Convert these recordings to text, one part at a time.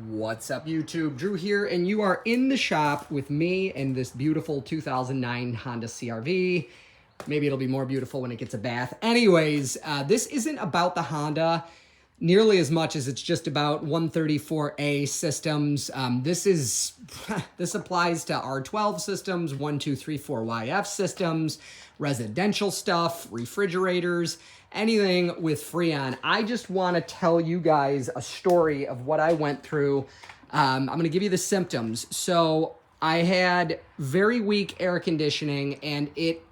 What's up, YouTube? Drew here, and you are in the shop with me and this beautiful 2009 Honda CR-V. Maybe it'll be more beautiful when it gets a bath. Anyways, this isn't about the Honda nearly as much as it's just about 134A systems. This applies to R12 systems, 1234YF systems, residential stuff, refrigerators, anything with Freon. I just want to tell you guys a story of what I went through. I'm going to give you the symptoms. So I had very weak air conditioning, and it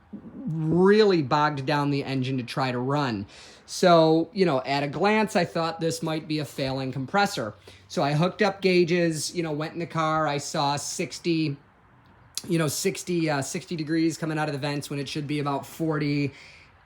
really bogged down the engine to try to run. So, at a glance, I thought this might be a failing compressor. So I hooked up gauges, went in the car. I saw 60 degrees coming out of the vents when it should be about 40.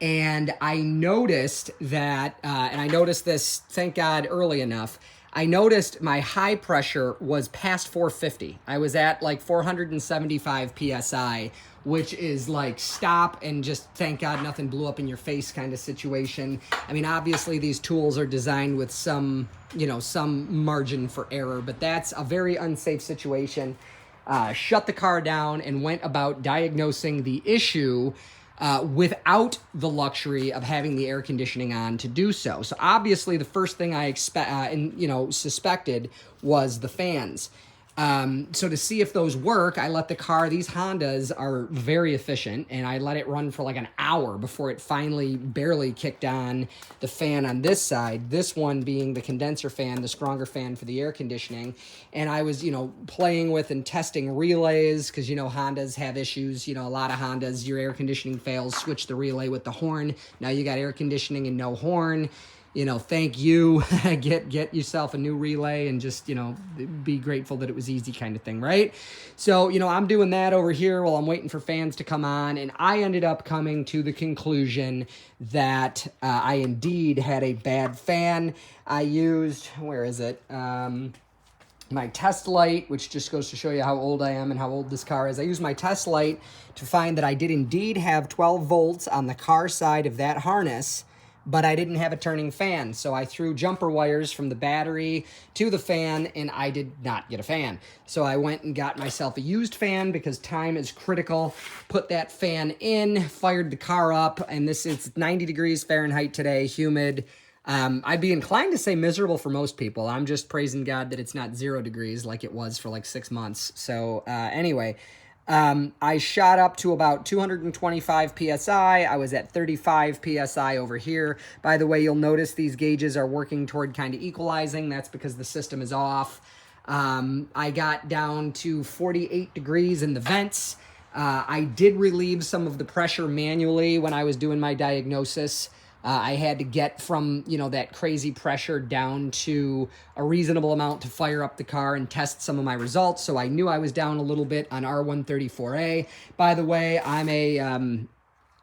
And I noticed that, and I noticed this, thank God, early enough. I noticed my high pressure was past 450. I was at like 475 PSI, which is like stop and just thank God nothing blew up in your face kind of situation. I mean, obviously these tools are designed with some margin for error, but that's a very unsafe situation. Shut the car down and went about diagnosing the issue without the luxury of having the air conditioning on to do so. So obviously the first thing I suspected was the fans. So to see if those work, I let the car, these Hondas are very efficient, and I let it run for like an hour before it finally barely kicked on the fan on this side, this one being the condenser fan, the stronger fan for the air conditioning. And I was, playing with and testing relays because, Hondas have issues. A lot of Hondas, your air conditioning fails, switch the relay with the horn. Now you got air conditioning and no horn. Thank you, get yourself a new relay and just, be grateful that it was easy kind of thing, right? So, I'm doing that over here while I'm waiting for fans to come on, and I ended up coming to the conclusion that I indeed had a bad fan. I used, where is it? My test light, which just goes to show you how old I am and how old this car is. I used my test light to find that I did indeed have 12 volts on the car side of that harness, but I didn't have a turning fan. So I threw jumper wires from the battery to the fan, and I did not get a fan. So I went and got myself a used fan because time is critical. Put that fan in, fired the car up, and it's 90 degrees Fahrenheit today, humid. I'd be inclined to say miserable for most people. I'm just praising God that it's not 0 degrees like it was for like 6 months. So anyway, I shot up to about 225 PSI. I was at 35 PSI over here. By the way, you'll notice these gauges are working toward kind of equalizing. That's because the system is off. I got down to 48 degrees in the vents. I did relieve some of the pressure manually when I was doing my diagnosis. I had to get from, that crazy pressure down to a reasonable amount to fire up the car and test some of my results. So I knew I was down a little bit on R134A. By the way,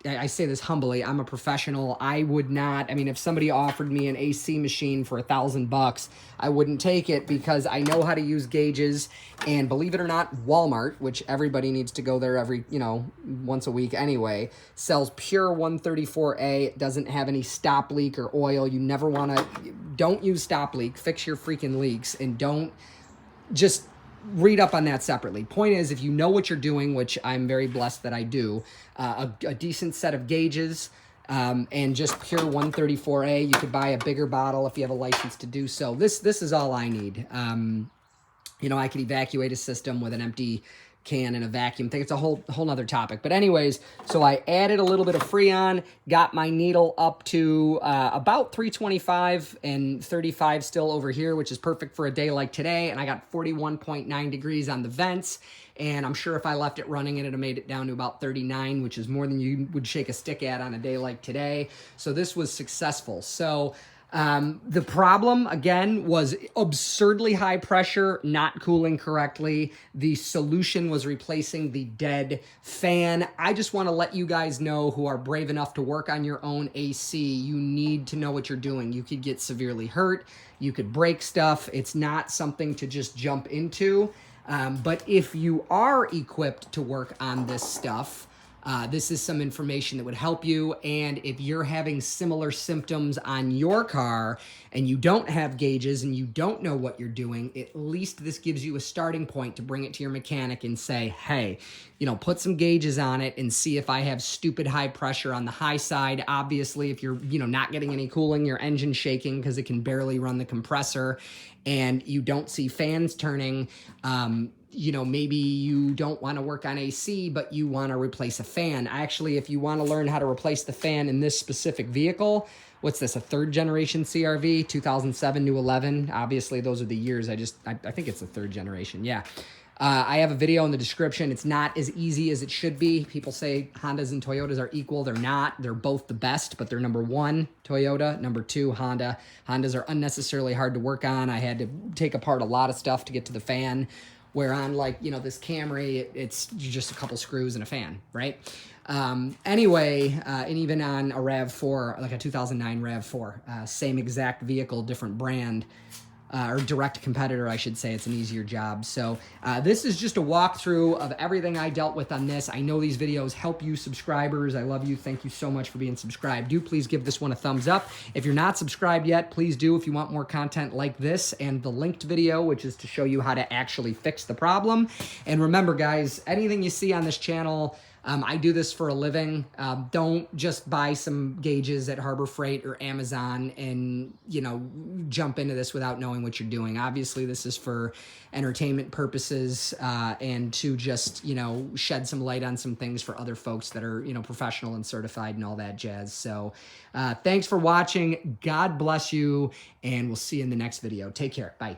I say this humbly, I'm a professional. I would not, if somebody offered me an AC machine for $1,000, I wouldn't take it because I know how to use gauges. And believe it or not, Walmart, which everybody needs to go there every, once a week anyway, sells pure 134A. It doesn't have any stop leak or oil. You never want to, don't use stop leak, fix your freaking leaks, and don't just read up on that separately. Point is, if you know what you're doing, which I'm very blessed that I do, a decent set of gauges, and just pure 134A. You could buy a bigger bottle if you have a license to do so. This is all I need. I could evacuate a system with an empty can and a vacuum thing. It's a whole nother topic. But anyways, so I added a little bit of Freon, got my needle up to about 325 and 35 still over here, which is perfect for a day like today. And I got 41.9 degrees on the vents. And I'm sure if I left it running, it'd have made it down to about 39, which is more than you would shake a stick at on a day like today. So this was successful. So the problem, again, was absurdly high pressure, not cooling correctly. The solution was replacing the dead fan. I just want to let you guys know who are brave enough to work on your own AC, you need to know what you're doing. You could get severely hurt. You could break stuff. It's not something to just jump into. But if you are equipped to work on this stuff, this is some information that would help you. And if you're having similar symptoms on your car and you don't have gauges and you don't know what you're doing, at least this gives you a starting point to bring it to your mechanic and say, hey, put some gauges on it and see if I have stupid high pressure on the high side. Obviously, if you're, not getting any cooling, your engine's shaking because it can barely run the compressor, and you don't see fans turning, maybe you don't want to work on AC, but you want to replace a fan. Actually, if you want to learn how to replace the fan in this specific vehicle, what's this, a third generation CRV, 2007 to 11? Obviously, those are the years. I think it's the third generation. Yeah. I have a video in the description. It's not as easy as it should be. People say Hondas and Toyotas are equal. They're not. They're both the best, but they're number one, Toyota, number two, Honda. Hondas are unnecessarily hard to work on. I had to take apart a lot of stuff to get to the fan, where on this Camry, it's just a couple screws and a fan, right? Anyway, and even on a RAV4, like a 2009 RAV4, same exact vehicle, different brand, or direct competitor, I should say. It's an easier job. So this is just a walkthrough of everything I dealt with on this. I know these videos help you subscribers. I love you. Thank you so much for being subscribed. Do please give this one a thumbs up. If you're not subscribed yet, please do if you want more content like this and the linked video, which is to show you how to actually fix the problem. And remember, guys, anything you see on this channel, I do this for a living. Don't just buy some gauges at Harbor Freight or Amazon and, jump into this without knowing what you're doing. Obviously, this is for entertainment purposes and to just, shed some light on some things for other folks that are, professional and certified and all that jazz. So thanks for watching. God bless you, and we'll see you in the next video. Take care. Bye.